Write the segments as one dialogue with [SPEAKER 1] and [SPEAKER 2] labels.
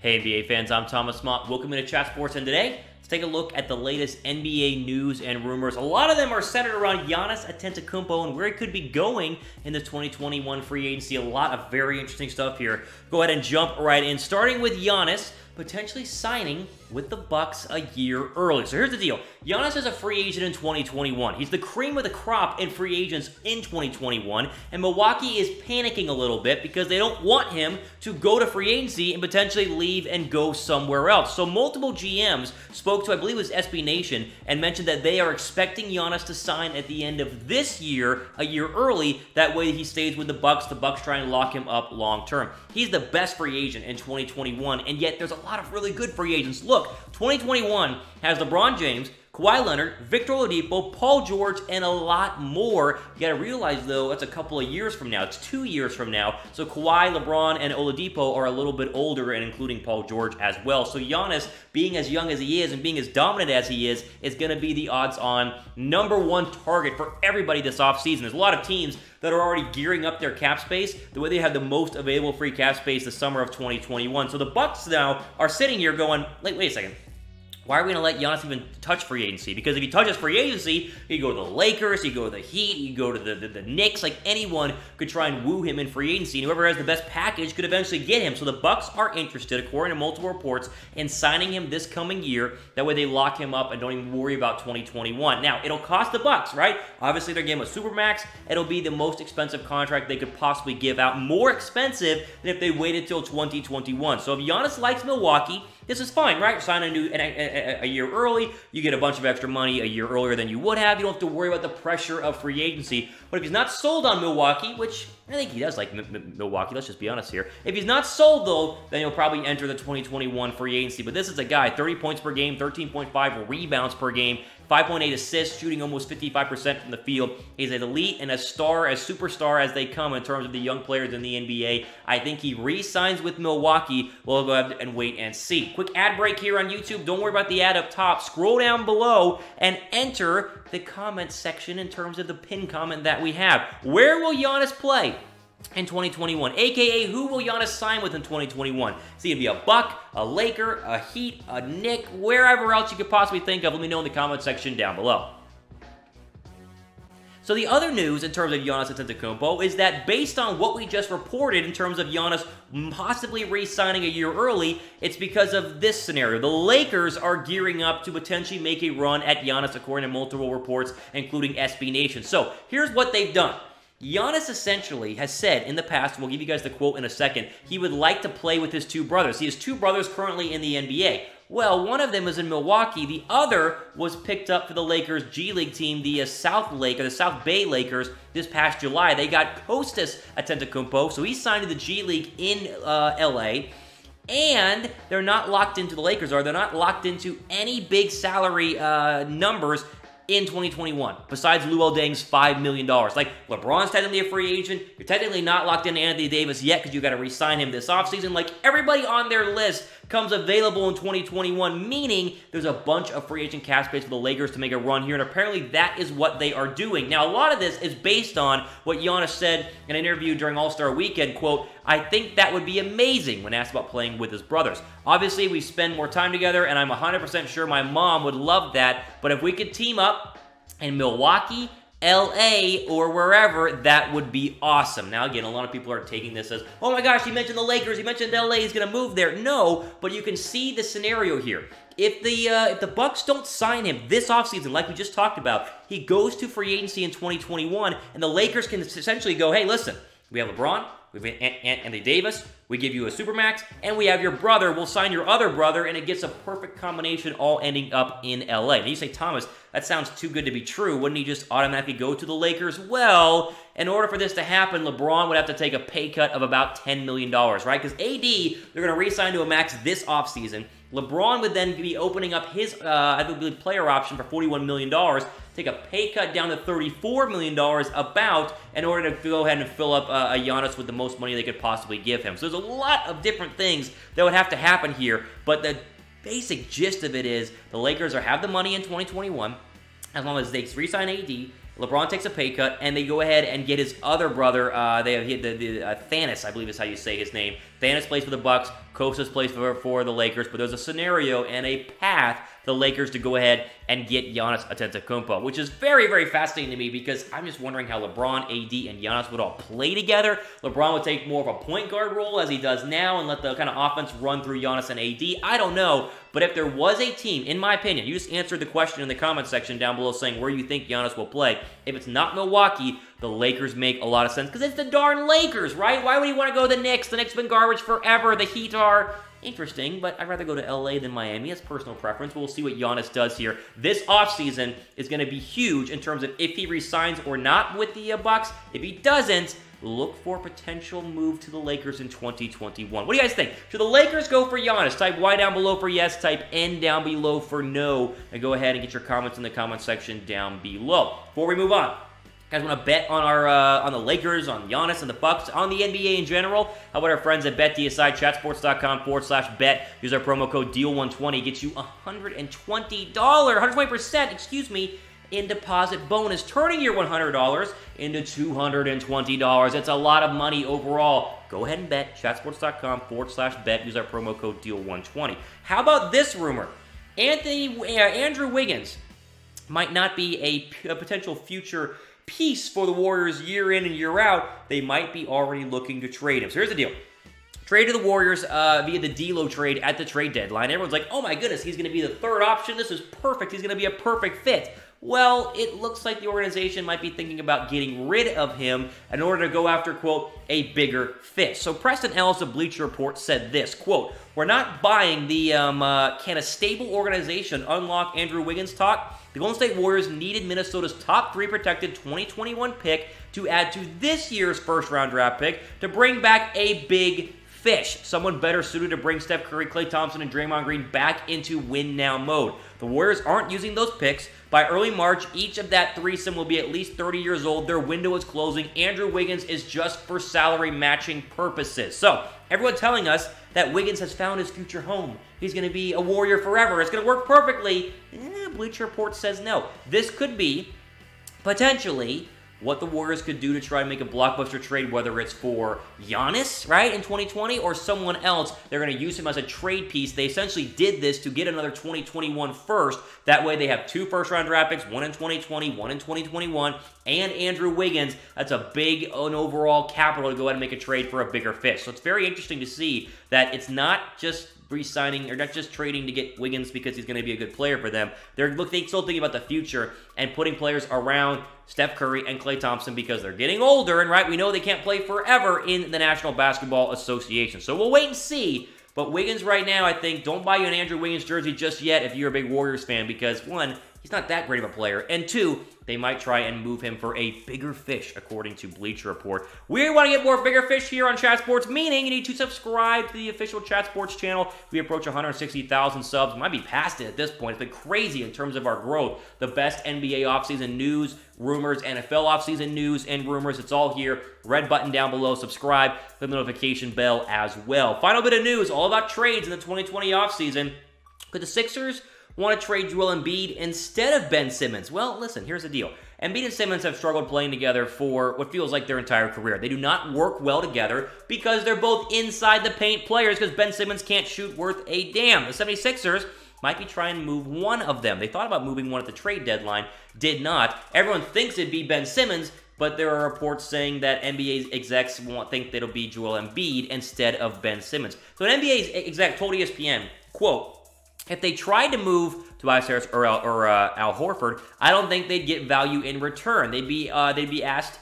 [SPEAKER 1] Hey NBA fans, I'm Thomas Mott. Welcome to Chat Sports, and today, let's take a look at the latest NBA news and rumors. A lot of them are centered around Giannis Antetokounmpo and where he could be going in the 2021 free agency. A lot of very interesting stuff here. Go ahead and jump right in, starting with Giannis potentially signing with the Bucks a year early. So here's the deal. Giannis is a free agent in 2021. He's the cream of the crop in free agents in 2021, and Milwaukee is panicking a little bit because they don't want him to go to free agency and potentially leave and go somewhere else. So multiple GMs spoke to, I believe it was SB Nation, and mentioned that they are expecting Giannis to sign at the end of this year, a year early. That way he stays with the Bucks try and lock him up long term. He's the best free agent in 2021, and yet there's a lot of really good free agents. Look, 2021 has LeBron James, Kawhi Leonard, Victor Oladipo, Paul George, and a lot more. You gotta realize, though, that's a couple of years from now. It's 2 years from now. So Kawhi, LeBron, and Oladipo are a little bit older, and including Paul George as well. So Giannis, being as young as he is and being as dominant as he is gonna be the odds-on #1 target for everybody this offseason. There's a lot of teams that are already gearing up their cap space the way they have the most available free cap space the summer of 2021. So the Bucks now are sitting here going, wait a second. Why are we going to let Giannis even touch free agency? Because if he touches free agency, he could go to the Lakers, he could go to the Heat, he could go to the Knicks. Like, anyone could try and woo him in free agency, and whoever has the best package could eventually get him. So the Bucks are interested, according to multiple reports, in signing him this coming year. That way they lock him up and don't even worry about 2021. Now, it'll cost the Bucks, right? Obviously, they're getting a Supermax. It'll be the most expensive contract they could possibly give out. More expensive than if they waited till 2021. So if Giannis likes Milwaukee, this is fine, right? Sign a year early, you get a bunch of extra money a year earlier than you would have. You don't have to worry about the pressure of free agency. But if he's not sold on Milwaukee, which I think he does like Milwaukee, let's just be honest here. If he's not sold, though, then he'll probably enter the 2021 free agency. But this is a guy, 30 points per game, 13.5 rebounds per game, 5.8 assists, shooting almost 55% from the field. He's an elite and a superstar as they come in terms of the young players in the NBA. I think he re-signs with Milwaukee. We'll go ahead and wait and see. Quick ad break here on YouTube. Don't worry about the ad up top. Scroll down below and enter the comment section in terms of the pin comment that we have. Where will Giannis play in 2021? AKA, who will Giannis sign with in 2021? Is he going to be a Buck, a Laker, a Heat, a Knick, wherever else you could possibly think of? Let me know in the comment section down below. So the other news in terms of Giannis Antetokounmpo is that based on what we just reported in terms of Giannis possibly re-signing a year early, it's because of this scenario. The Lakers are gearing up to potentially make a run at Giannis, according to multiple reports, including SB Nation. So here's what they've done. Giannis essentially has said in the past, and we'll give you guys the quote in a second, he would like to play with his two brothers. He has two brothers currently in the NBA. Well, one of them is in Milwaukee. The other was picked up for the Lakers G League team, the South Bay Lakers, this past July. They got Kostas Antetokounmpo, so he signed to the G League in LA. And they're not locked into the Lakers, or they're not locked into any big salary numbers in 2021, besides Luol Deng's $5 million. Like, LeBron's technically a free agent. You're technically not locked into Anthony Davis yet because you got to re-sign him this offseason. Like, everybody on their list comes available in 2021, meaning there's a bunch of free agent cap space for the Lakers to make a run here, and apparently that is what they are doing. Now, a lot of this is based on what Giannis said in an interview during All-Star Weekend, quote, "I think that would be amazing," when asked about playing with his brothers. "Obviously, we spend more time together, and I'm 100% sure my mom would love that, but if we could team up in Milwaukee, LA, or wherever, that would be awesome." Now, again, a lot of people are taking this as, oh my gosh, he mentioned the Lakers, he mentioned LA, he's going to move there. No, but you can see the scenario here. If the Bucks don't sign him this offseason, like we just talked about, he goes to free agency in 2021, and the Lakers can essentially go, hey, listen, we have LeBron, we have Anthony Davis, we give you a Supermax, and we have your brother. We'll sign your other brother, and it gets a perfect combination all ending up in LA. And you say, Thomas, that sounds too good to be true. Wouldn't he just automatically go to the Lakers? Well, in order for this to happen, LeBron would have to take a pay cut of about $10 million, right? Because AD, they're going to re-sign to a max this offseason. LeBron would then be opening up his, I believe, player option for $41 million, take a pay cut down to $34 million about in order to go ahead and fill up a Giannis with the most money they could possibly give him. So there's a lot of different things that would have to happen here, but the basic gist of it is the Lakers have the money in 2021 as long as they re-sign AD, LeBron takes a pay cut, and they go ahead and get his other brother. They have Thanasis, I believe is how you say his name. Thanasis plays for the Bucks. Kostas plays for the Lakers, but there's a scenario and a path for the Lakers to go ahead and get Giannis Antetokounmpo, which is very, very fascinating to me because I'm just wondering how LeBron, AD, and Giannis would all play together. LeBron would take more of a point guard role as he does now and let the kind of offense run through Giannis and AD. I don't know, but if there was a team, in my opinion, you just answered the question in the comment section down below saying where you think Giannis will play. If it's not Milwaukee, the Lakers make a lot of sense because it's the darn Lakers, right? Why would he want to go to the Knicks? The Knicks have been garbage forever. The Heat are interesting, but I'd rather go to LA than Miami. That's personal preference. We'll see what Giannis does here. This offseason is going to be huge in terms of if he resigns or not with the Bucks. If he doesn't, look for a potential move to the Lakers in 2021. What do you guys think? Should the Lakers go for Giannis? Type Y down below for yes, type N down below for no, and go ahead and get your comments in the comment section down below. Before we move on, guys want to bet on our on the Lakers, on Giannis and the Bucks, on the NBA in general? How about our friends at BetDSI, chatsports.com/bet. Use our promo code DEAL120. Gets you $120, 120%, excuse me, in deposit bonus, turning your $100 into $220. It's a lot of money overall. Go ahead and bet, chatsports.com/bet. Use our promo code DEAL120. How about this rumor? Andrew Wiggins might not be a potential future piece for the Warriors year in and year out. They might be already looking to trade him. So here's the deal. Trade to the Warriors via the D'Lo trade at the trade deadline. Everyone's like, oh my goodness, he's going to be the third option. This is perfect. He's going to be a perfect fit. Well, it looks like the organization might be thinking about getting rid of him in order to go after, quote, a bigger fish. So Preston Ellis of Bleacher Report said this, quote, we're not buying the can a stable organization unlock Andrew Wiggins talk? The Golden State Warriors needed Minnesota's top 3 protected 2021 pick to add to this year's first-round draft pick to bring back a big fish. Someone better suited to bring Steph Curry, Klay Thompson, and Draymond Green back into win-now mode. The Warriors aren't using those picks. By early March, each of that threesome will be at least 30 years old. Their window is closing. Andrew Wiggins is just for salary matching purposes. So, everyone telling us that Wiggins has found his future home. He's going to be a Warrior forever. It's going to work perfectly. Bleacher Report says no. This could be, potentially, what the Warriors could do to try and make a blockbuster trade, whether it's for Giannis, right, in 2020, or someone else. They're going to use him as a trade piece. They essentially did this to get another 2021 first. That way they have 2 first-round draft picks, 1 in 2020, 1 in 2021, and Andrew Wiggins. That's a big and overall capital to go ahead and make a trade for a bigger fish. So it's very interesting to see that it's not just re-signing, or not just trading to get Wiggins because he's going to be a good player for them. They're still thinking about the future and putting players around Steph Curry and Klay Thompson because they're getting older, and right, we know they can't play forever in the National Basketball Association. So we'll wait and see. But Wiggins right now, I think, don't buy you an Andrew Wiggins jersey just yet if you're a big Warriors fan because, 1, he's not that great of a player, and 2, they might try and move him for a bigger fish, according to Bleacher Report. We want to get more bigger fish here on Chat Sports, meaning you need to subscribe to the official Chat Sports channel. We approach 160,000 subs. Might be past it at this point. It's been crazy in terms of our growth. The best NBA offseason news, rumors, NFL offseason news and rumors. It's all here. Red button down below. Subscribe. Hit the notification bell as well. Final bit of news, all about trades in the 2020 offseason. Could the Sixers want to trade Joel Embiid instead of Ben Simmons? Well, listen, here's the deal. Embiid and Simmons have struggled playing together for what feels like their entire career. They do not work well together because they're both inside the paint players because Ben Simmons can't shoot worth a damn. The 76ers might be trying to move one of them. They thought about moving one at the trade deadline, did not. Everyone thinks it'd be Ben Simmons, but there are reports saying that NBA execs think that it'll be Joel Embiid instead of Ben Simmons. So an NBA exec told ESPN, quote, if they tried to move Tobias Harris or Al Horford, I don't think they'd get value in return. They'd ask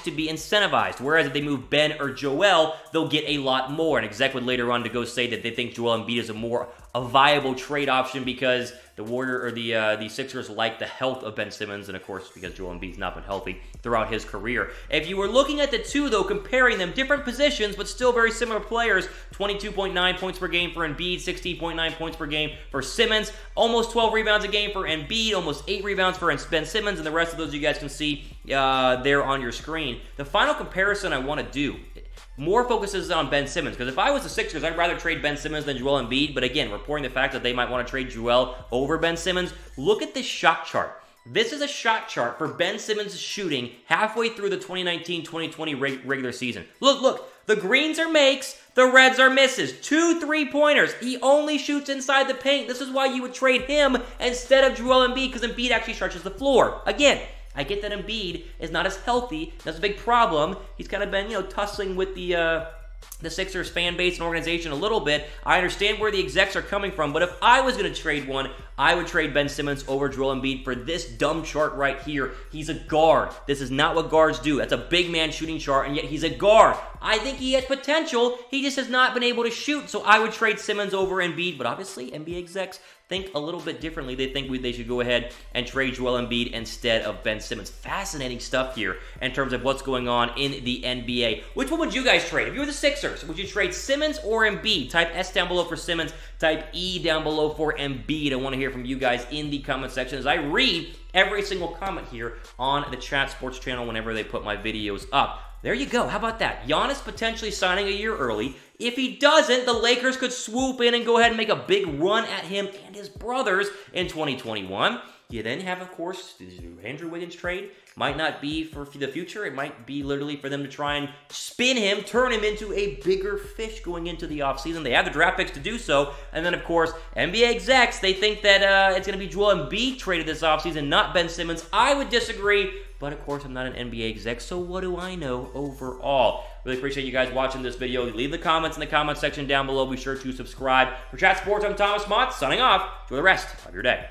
[SPEAKER 1] to be incentivized. Whereas if they move Ben or Joel, they'll get a lot more. An exec would later on to go say that they think Joel Embiid is a viable trade option because the Sixers like the health of Ben Simmons, and of course because Joel Embiid's not been healthy throughout his career. If you were looking at the two, though, comparing them, different positions but still very similar players, 22.9 points per game for Embiid, 16.9 points per game for Simmons, almost 12 rebounds a game for Embiid, almost 8 rebounds for Ben Simmons, and the rest of those you guys can see there on your screen. The final comparison I want to do more focuses on Ben Simmons, because if I was the Sixers, I'd rather trade Ben Simmons than Joel Embiid, but again, reporting the fact that they might want to trade Joel over Ben Simmons, look at this shot chart. This is a shot chart for Ben Simmons' shooting halfway through the 2019-2020 regular season. Look, the greens are makes, the reds are misses. 2 3-pointers. He only shoots inside the paint. This is why you would trade him instead of Joel Embiid, because Embiid actually stretches the floor. Again, I get that Embiid is not as healthy. That's a big problem. He's kind of been, tussling with the Sixers fan base and organization a little bit. I understand where the execs are coming from, but if I was going to trade one, I would trade Ben Simmons over Joel Embiid for this dumb chart right here. He's a guard. This is not what guards do. That's a big man shooting chart, and yet he's a guard. I think he has potential. He just has not been able to shoot, so I would trade Simmons over Embiid, but obviously NBA execs think a little bit differently. They think they should go ahead and trade Joel Embiid instead of Ben Simmons. Fascinating stuff here in terms of what's going on in the NBA. Which one would you guys trade? If you were the Sixers, would you trade Simmons or Embiid? Type S down below for Simmons. Type E down below for Embiid. I want to hear from you guys in the comment section as I read every single comment here on the Chat Sports channel whenever they put my videos up. There you go. How about that? Giannis potentially signing a year early. If he doesn't, the Lakers could swoop in and go ahead and make a big run at him and his brothers in 2021. You then have, of course, the Andrew Wiggins trade. Might not be for the future. It might be literally for them to try and spin him, turn him into a bigger fish going into the offseason. They have the draft picks to do so. And then, of course, NBA execs, they think that it's going to be Joel Embiid traded this offseason, not Ben Simmons. I would disagree. But, of course, I'm not an NBA exec, so what do I know overall? Really appreciate you guys watching this video. Leave the comments in the comment section down below. Be sure to subscribe. For Chat Sports, I'm Thomas Mott, signing off. Enjoy the rest of your day.